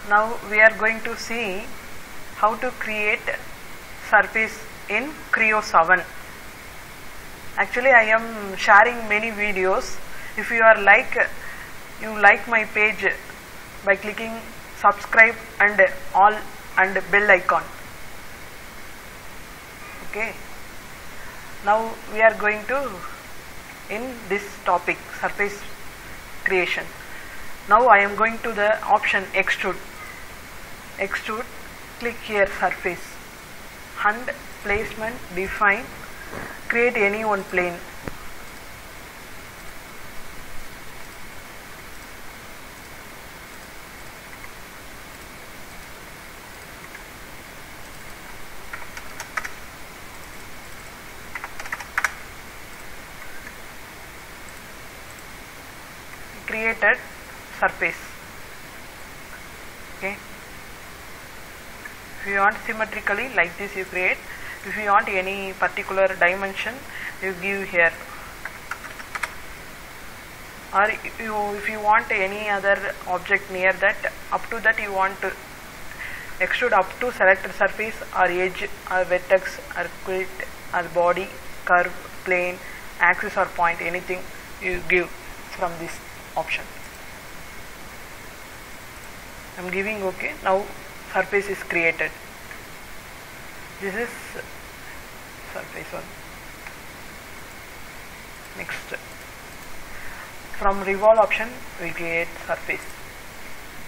Now we are going to see how to create surface in Creo 7. Actually I am sharing many videos. If you like my page by clicking subscribe and all and bell icon. Okay. Now we are going to in this topic surface creation. Now I am going to the option extrude. Extrude, click here surface and placement, define, create any one plane. Created surface. Okay. If you want symmetrically like this you create. If you want any particular dimension you give here. Or if you want any other object near that, up to that you want to extrude up to selected surface or edge or vertex or quilt or body, curve, plane, axis or point, anything you give from this option. I am giving OK. Now surface is created. This is surface 1. Next, from revolve option we create surface.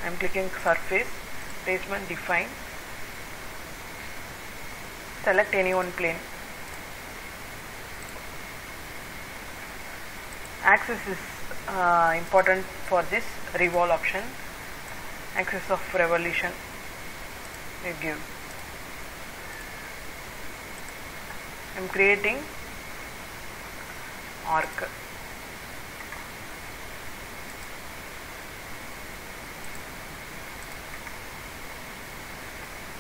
I am clicking surface, placement, define, select any one plane. Axis is important for this revolve option. Axis of revolution you give. I am creating arc.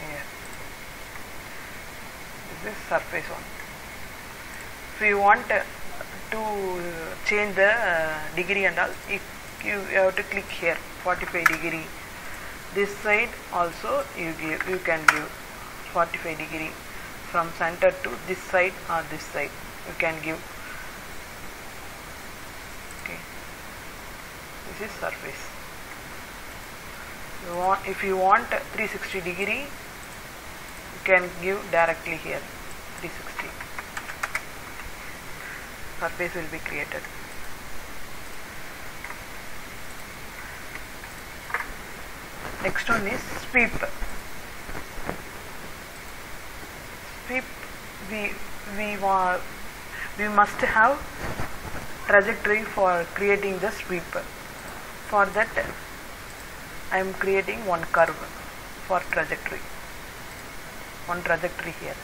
Here. This is surface 1. If you want to change the degree and all, you have to click here 45 degree. This side also you can give 45 degree from center to this side or this side you can give. Okay. This is surface. If you want 360 degree you can give directly here 360. Surface will be created. Next one is sweep. Sweep, we must have trajectory for creating the sweep. For that I am creating one curve for trajectory. One trajectory here.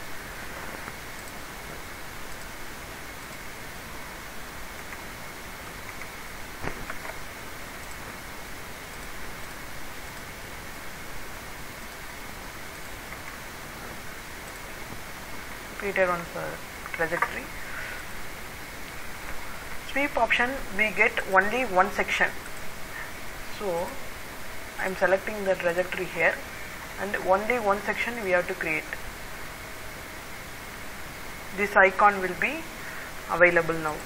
Created one trajectory. Sweep option we get only one section. So I am selecting the trajectory here and only one section we have to create. This icon will be available now.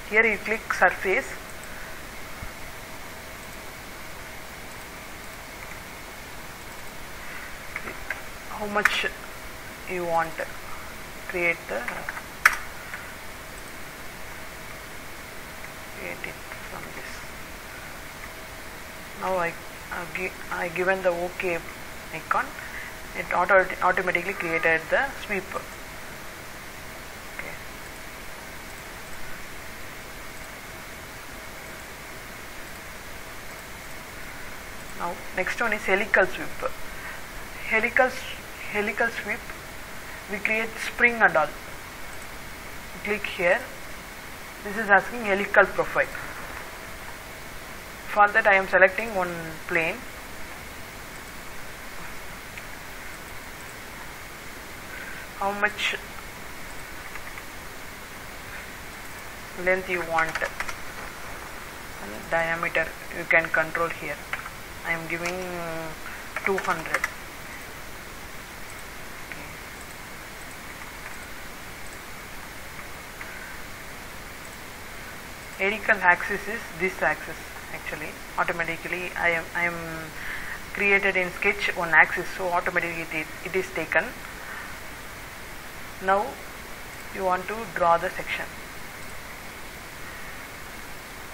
Here you click surface. How much you want? Create it from this. Now I given the OK icon. It automatically created the sweep. Okay. Now next one is helical sweep. Helical sweep we create spring and all. Click here. This is asking helical profile. For that I am selecting one plane. How much length you want and diameter you can control here. I am giving 200. Helical axis is this axis. Actually, automatically I am created in sketch one axis, so automatically it is taken. Now you want to draw the section.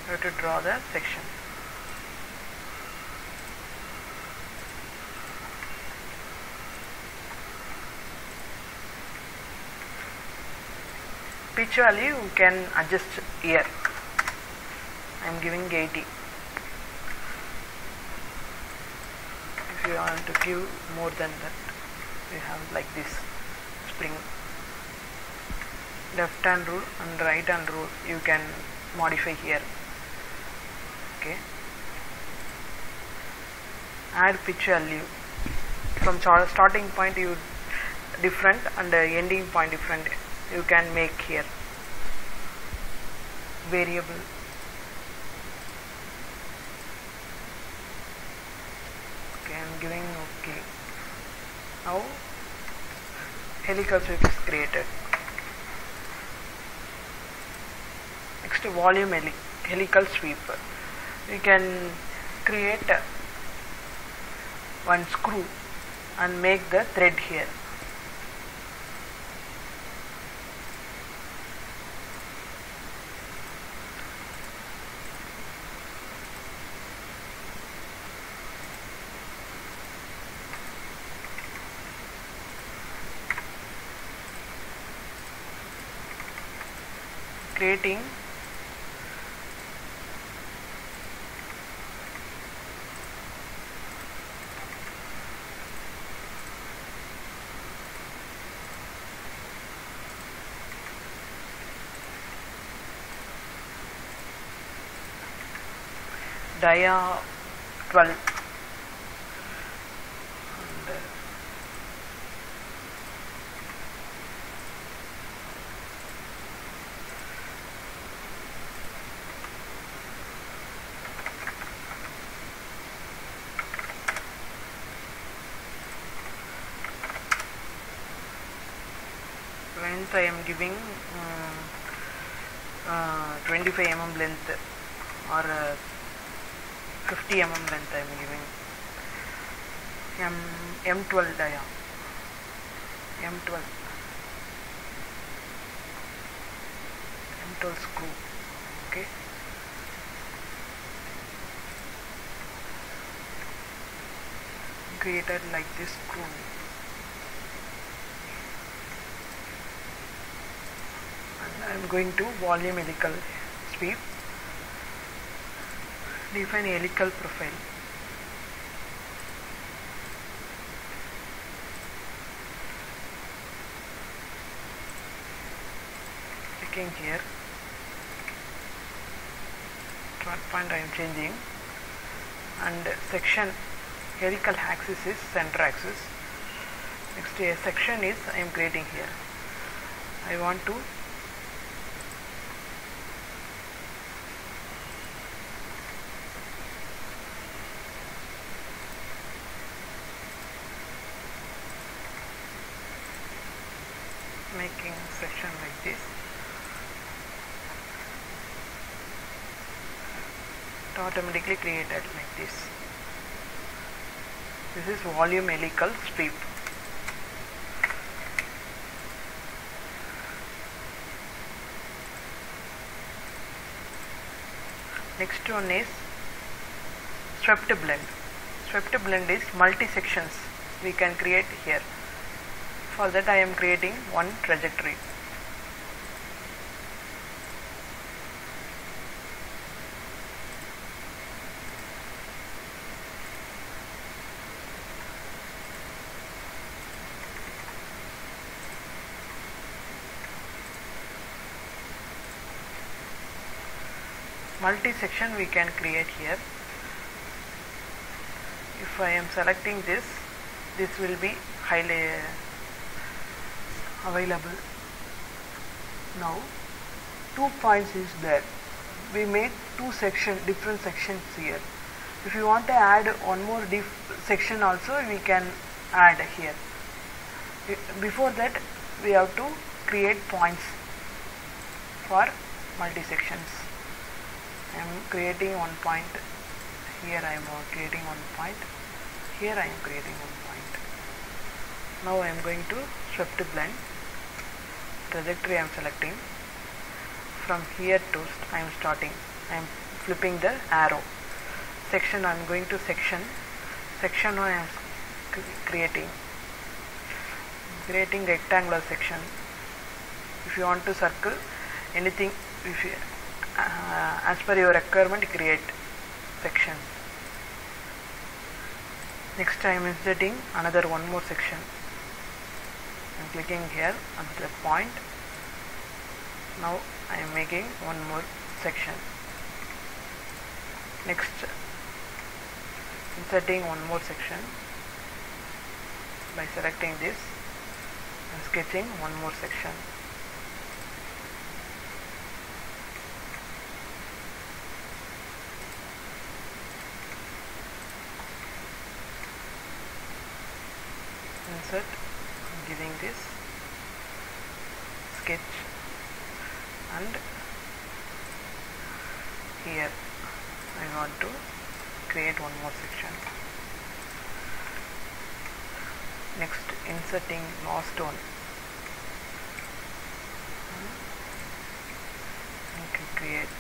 You have to draw the section. Pitch value you can adjust here. I am giving 80. If you want to give more than that, you have like this spring. Left hand rule and right hand rule you can modify here. Okay. Add pitch value. From starting point you different and ending point different. You can make here. Variable. Okay, I am giving okay. Now helical sweep is created. Next, volume helical sweep. We can create one screw and make the thread here. Creating dia 12 and length I am giving 25 mm length or 50 mm length I am giving. M12 dia. M12 screw. Okay. Created like this screw. I am going to volume helical sweep. Define helical profile. Clicking here. Start point I am changing, and section helical axis is center axis. Next, a section is I am creating here. I want to making section like this. It automatically created like this. This is volume helical sweep. Next one is swept blend. Swept blend is multi sections we can create here. For that I am creating one trajectory. Multi section we can create here. If I am selecting this, this will be highly available. Now 2 points is there. We made two different sections here. If you want to add one more section also we can add here. Before that we have to create points for multi sections. I am creating one point here, I am creating one point here, I am creating one point. Now I am going to swept blend. Trajectory I am selecting. From here to I am starting, I am flipping the arrow. Section I am going to section. Section I am creating rectangular section. If you want to circle anything, if you, as per your requirement, create sections. Next I am inserting another one more section. I am clicking here at the point. Now I am making one more section. Next, inserting one more section by selecting this and sketching one more section. Insert, giving this sketch, and here I want to create one more section. Next, inserting last one. You can create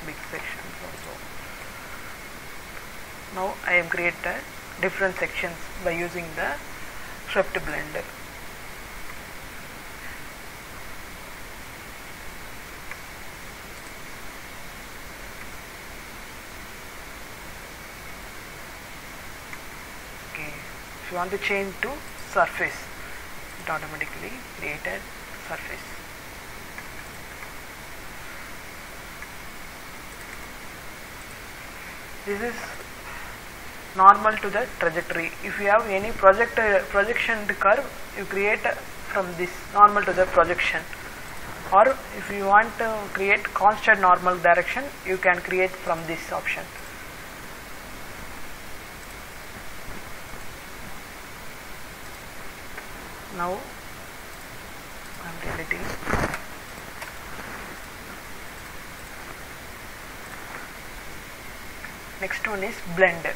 big sections also. Now I have created different sections by using the swept blender. If you want to change to surface, it automatically created surface. This is normal to the trajectory. If you have any projection curve, you create from this normal to the projection. Or if you want to create constant normal direction, you can create from this option. Now I am deleting. Next one is blend.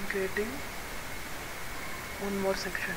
Creating one more section.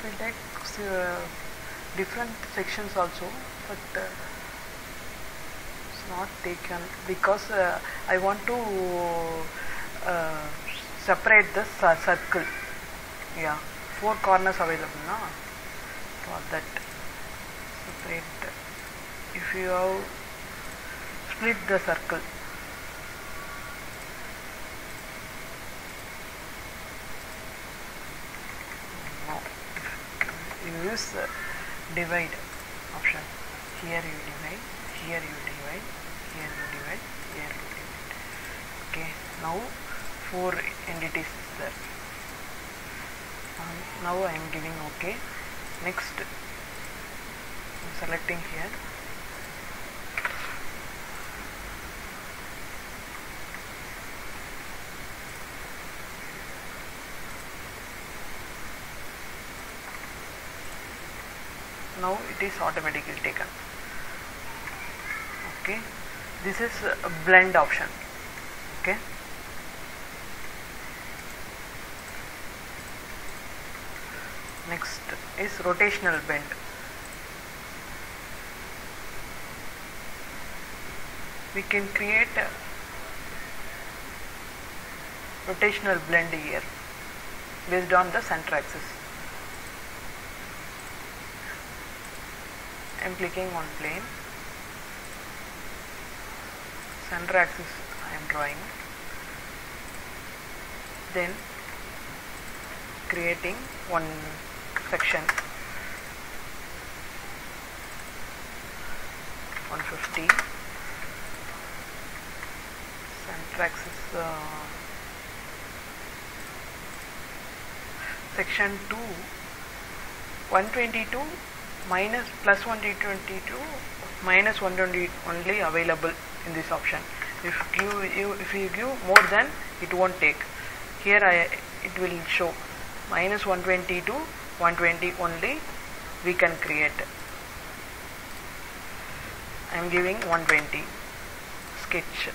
You can take different sections also, but it's not taken because I want to separate the circle. Yeah, 4 corners available now for that. Separate. If you have split the circle, you use divide option. Here you divide, here you divide, here you divide, here you divide. Okay, now 4 entities is there. Now I am giving OK. Next, selecting here. Now it is automatically taken. Okay, this is a blend option. Okay, next is rotational bend. We can create a rotational blend here based on the center axis. I am clicking on plane, center axis I am drawing, then creating one section 150, center axis section 2 122 minus plus 122 minus 120 only available in this option. If you give more than, it won't take. Here it will show minus 120 to 120 only we can create. I am giving 120 sketch,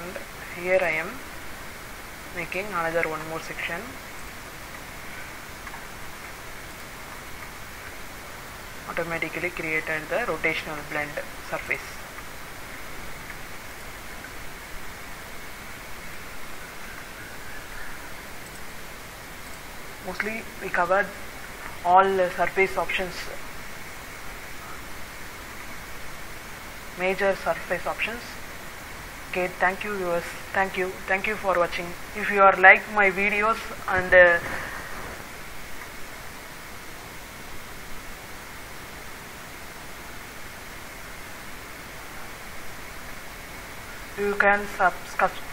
and here I am making another one more section. Automatically created the rotational blend surface. Mostly we covered all surface options, major surface options. Okay, thank you viewers, thank you for watching. If you are like my videos and you can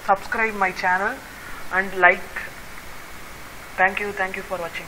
subscribe my channel and like. Thank you for watching.